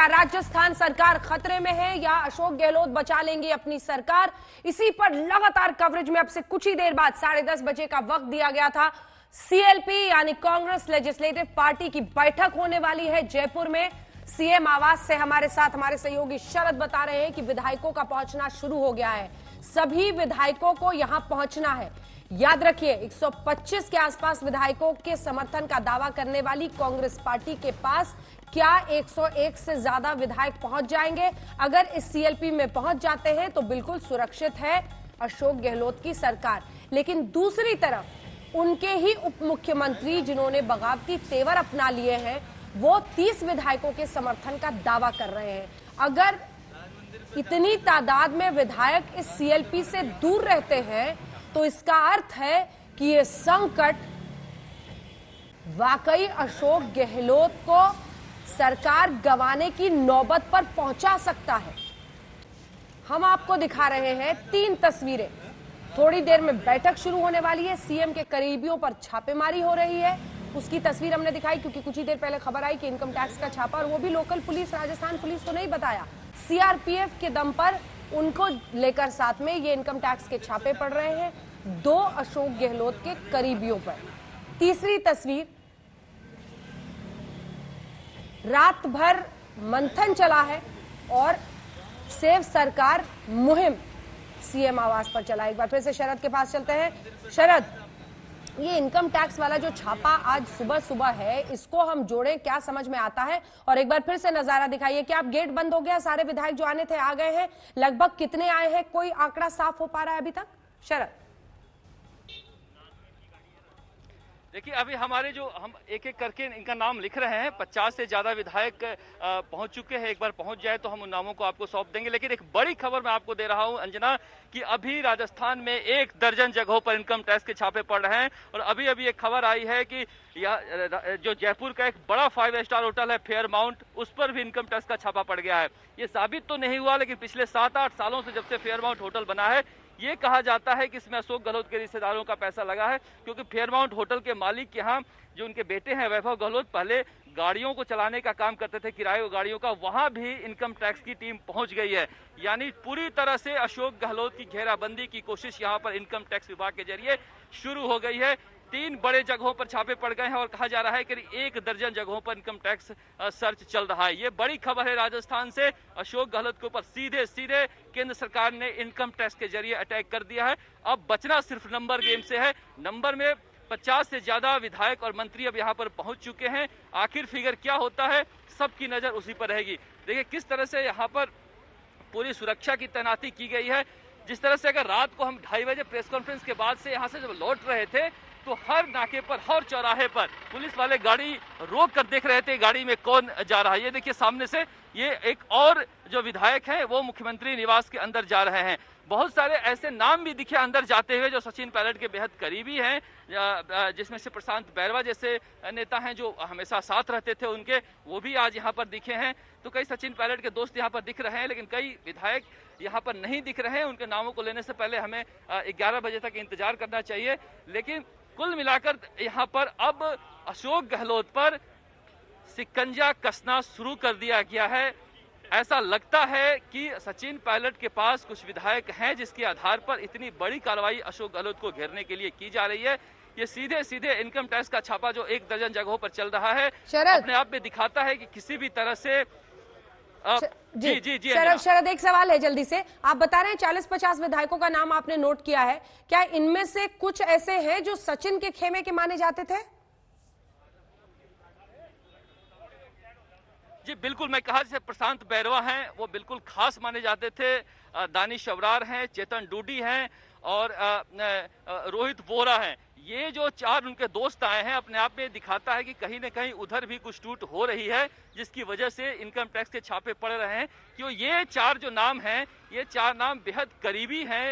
क्या राजस्थान सरकार खतरे में है या अशोक गहलोत बचा लेंगे अपनी सरकार? इसी पर लगातार कवरेज में अब से कुछ ही देर बाद 10:30 बजे का वक्त दिया गया था। सीएलपी यानी कांग्रेस लेजिस्लेटिव पार्टी की बैठक होने वाली है जयपुर में। सीएम आवास से हमारे साथ हमारे सहयोगी शरद बता रहे हैं कि विधायकों का पहुंचना शुरू हो गया है। सभी विधायकों को यहां पहुंचना है। याद रखिए 125 के आसपास विधायकों के समर्थन का दावा करने वाली कांग्रेस पार्टी के पास क्या 101 से ज्यादा विधायक पहुंच जाएंगे? अगर इस सीएलपी में पहुंच जाते हैं तो बिल्कुल सुरक्षित है अशोक गहलोत की सरकार। लेकिन दूसरी तरफ उनके ही उप मुख्यमंत्री जिन्होंने बगावती तेवर अपना लिए हैं वो 30 विधायकों के समर्थन का दावा कर रहे हैं। अगर इतनी तादाद में विधायक इस सीएलपी से दूर रहते हैं तो इसका अर्थ है कि ये संकट वाकई अशोक गहलोत को सरकार गंवाने की नौबत पर पहुंचा सकता है। हम आपको दिखा रहे हैं 3 तस्वीरें। थोड़ी देर में बैठक शुरू होने वाली है। सीएम के करीबियों पर छापेमारी हो रही है, उसकी तस्वीर हमने दिखाई क्योंकि कुछ ही देर पहले खबर आई कि इनकम टैक्स का छापा, और वो भी लोकल पुलिस, राजस्थान पुलिस को नहीं बताया, सीआरपीएफ के दम पर उनको लेकर साथ में ये इनकम टैक्स के छापे पड़ रहे हैं 2 अशोक गहलोत के करीबियों पर। तीसरी तस्वीर, रात भर मंथन चला है और सेव सरकार मुहिम सीएम आवास पर चला। एक बार फिर से शरद के पास चलते हैं। शरद, ये इनकम टैक्स वाला जो छापा आज सुबह सुबह है, इसको हम जोड़ें, क्या समझ में आता है? और एक बार फिर से नजारा दिखाइए कि आप गेट बंद हो गया, सारे विधायक जो आने थे आ गए हैं, लगभग कितने आए हैं, कोई आंकड़ा साफ हो पा रहा है अभी तक? शरद, देखिए अभी हमारे जो हम एक एक करके इनका नाम लिख रहे हैं, 50 से ज्यादा विधायक पहुंच चुके हैं। एक बार पहुंच जाए तो हम उन नामों को आपको सौंप देंगे। लेकिन एक बड़ी खबर मैं आपको दे रहा हूं अंजना, कि अभी राजस्थान में 1 दर्जन जगहों पर इनकम टैक्स के छापे पड़ रहे हैं। और अभी अभी एक खबर आई है कि जो जयपुर का एक बड़ा 5 स्टार होटल है फेयर माउंट, उस पर भी इनकम टैक्स का छापा पड़ गया है। ये साबित तो नहीं हुआ, लेकिन पिछले 7-8 सालों से जब से फेयर माउंट होटल बना है, ये कहा जाता है कि इसमें अशोक गहलोत के रिश्तेदारों का पैसा लगा है। क्योंकि फेयरमाउंट होटल के मालिक यहाँ जो उनके बेटे हैं वैभव गहलोत, पहले गाड़ियों को चलाने का काम करते थे, किराए गाड़ियों का, वहां भी इनकम टैक्स की टीम पहुंच गई है। यानी पूरी तरह से अशोक गहलोत की घेराबंदी की कोशिश यहाँ पर इनकम टैक्स विभाग के जरिए शुरू हो गई है। 3 बड़े जगहों पर छापे पड़ गए हैं और कहा जा रहा है कि 1 दर्जन जगहों पर इनकम टैक्स सर्च चल रहा है। ये बड़ी खबर है राजस्थान से। अशोक गहलोत के ऊपर सीधे सीधे केंद्र सरकार ने इनकम टैक्स के जरिए अटैक कर दिया है। अब बचना सिर्फ नंबर गेम से है। नंबर में 50 से ज्यादा विधायक और मंत्री अब यहाँ पर पहुंच चुके हैं। आखिर फिगर क्या होता है, सबकी नजर उसी पर रहेगी। देखिए किस तरह से यहाँ पर पूरी सुरक्षा की तैनाती की गई है। जिस तरह से अगर रात को हम 2:30 बजे प्रेस कॉन्फ्रेंस के बाद से यहाँ से जब लौट रहे थे तो हर नाके पर, हर चौराहे पर पुलिस वाले गाड़ी रोक कर देख रहे थे गाड़ी में कौन जा रहा है। ये देखिए सामने से ये एक और जो विधायक हैं वो मुख्यमंत्री निवास के अंदर जा रहे हैं। बहुत सारे ऐसे नाम भी दिखे अंदर जाते हुए जो सचिन पायलट के बेहद करीबी हैं, जिसमें से प्रशांत बैरवा जैसे नेता हैं जो हमेशा साथ रहते थे उनके, वो भी आज यहाँ पर दिखे हैं। तो कई सचिन पायलट के दोस्त यहाँ पर दिख रहे हैं, लेकिन कई विधायक यहाँ पर नहीं दिख रहे हैं। उनके नामों को लेने से पहले हमें 11 बजे तक इंतजार करना चाहिए। लेकिन कुल मिलाकर यहाँ पर अब अशोक गहलोत पर शिकंजा कसना शुरू कर दिया गया है। ऐसा लगता है कि सचिन पायलट के पास कुछ विधायक हैं जिसके आधार पर इतनी बड़ी कार्रवाई अशोक गहलोत को घेरने के लिए की जा रही है। ये सीधे सीधे इनकम टैक्स का छापा जो 1 दर्जन जगहों पर चल रहा है अपने आप में दिखाता है कि किसी भी तरह से जी शरद, एक सवाल है जल्दी से। आप बता रहे हैं 40-50 विधायकों का नाम आपने नोट किया है, क्या इनमें से कुछ ऐसे हैं जो सचिन के खेमे के माने जाते थे? जी बिल्कुल, मैं कहा जैसे प्रशांत बैरवा हैं वो बिल्कुल खास माने जाते थे, दानिश अबरार हैं, चेतन डूडी हैं और रोहित वोरा हैं। ये जो 4 उनके दोस्त आए हैं अपने आप में दिखाता है कि कहीं न कहीं उधर भी कुछ टूट हो रही है, जिसकी वजह से इनकम टैक्स के छापे पड़ रहे हैं। क्यों ये 4 जो नाम हैं, ये 4 नाम बेहद करीबी हैं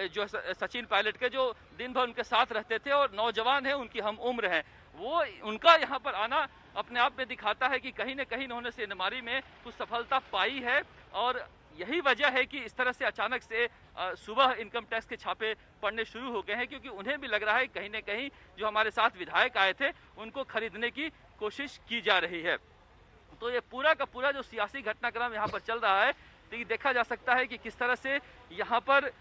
जो सचिन पायलट के, जो दिन भर उनके साथ रहते थे और नौजवान हैं, उनकी हम उम्र हैं। वो उनका यहाँ पर आना अपने आप में दिखाता है कि कहीं न कहीं उन्होंने सेंधमारी में कुछ सफलता पाई है। और यही वजह है कि इस तरह से अचानक से सुबह इनकम टैक्स के छापे पड़ने शुरू हो गए हैं, क्योंकि उन्हें भी लग रहा है कहीं न कहीं जो हमारे साथ विधायक आए थे उनको खरीदने की कोशिश की जा रही है। तो ये पूरा का पूरा जो सियासी घटनाक्रम यहाँ पर चल रहा है, तो ये देखा जा सकता है कि किस तरह से यहाँ पर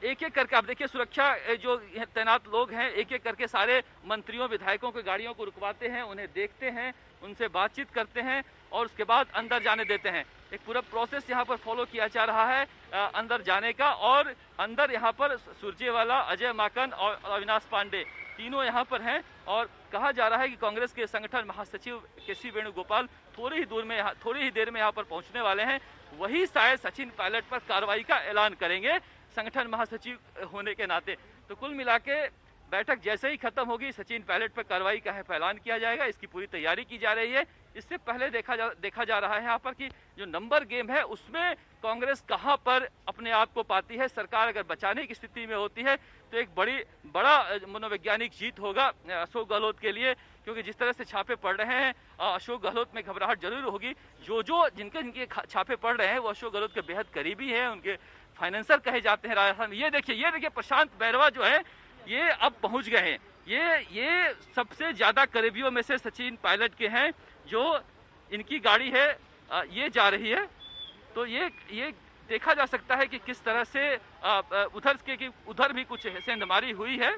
एक एक करके आप देखिए सुरक्षा जो तैनात लोग हैं, एक एक करके सारे मंत्रियों विधायकों की गाड़ियों को रुकवाते हैं, उन्हें देखते हैं, उनसे बातचीत करते हैं और उसके बाद अंदर जाने देते हैं। एक पूरा प्रोसेस यहाँ पर फॉलो किया जा रहा है अंदर जाने का। और अंदर यहाँ पर सुरजेवाला, अजय माकन और अविनाश पांडे तीनों यहाँ पर हैं और कहा जा रहा है कि कांग्रेस के संगठन महासचिव के.सी. वेणुगोपाल थोड़ी ही देर में यहाँ पर पहुंचने वाले हैं। वही शायद सचिन पायलट पर कार्रवाई का ऐलान करेंगे संगठन महासचिव होने के नाते। तो कुल मिला के बैठक जैसे ही खत्म होगी, सचिन पायलट पर कार्रवाई का ऐलान किया जाएगा। इसकी पूरी तैयारी की जा रही है। इससे पहले देखा जा रहा है यहाँ पर कि जो नंबर गेम है उसमें कांग्रेस कहां पर अपने आप को पाती है। सरकार अगर बचाने की स्थिति में होती है तो एक बड़ा मनोवैज्ञानिक जीत होगा अशोक गहलोत के लिए, क्योंकि जिस तरह से छापे पड़ रहे हैं अशोक गहलोत में घबराहट जरूर होगी। जिनके छापे पड़ रहे हैं वो अशोक गहलोत के बेहद करीबी हैं, उनके फाइनेंसर कहे जाते हैं राजस्थान में। ये देखिए प्रशांत बैरवा जो है ये अब पहुंच गए हैं। ये सबसे ज्यादा करीबियों में से सचिन पायलट के हैं। जो इनकी गाड़ी है ये जा रही है। तो ये देखा जा सकता है कि किस तरह से उधर भी कुछ सेंधमारी हुई है।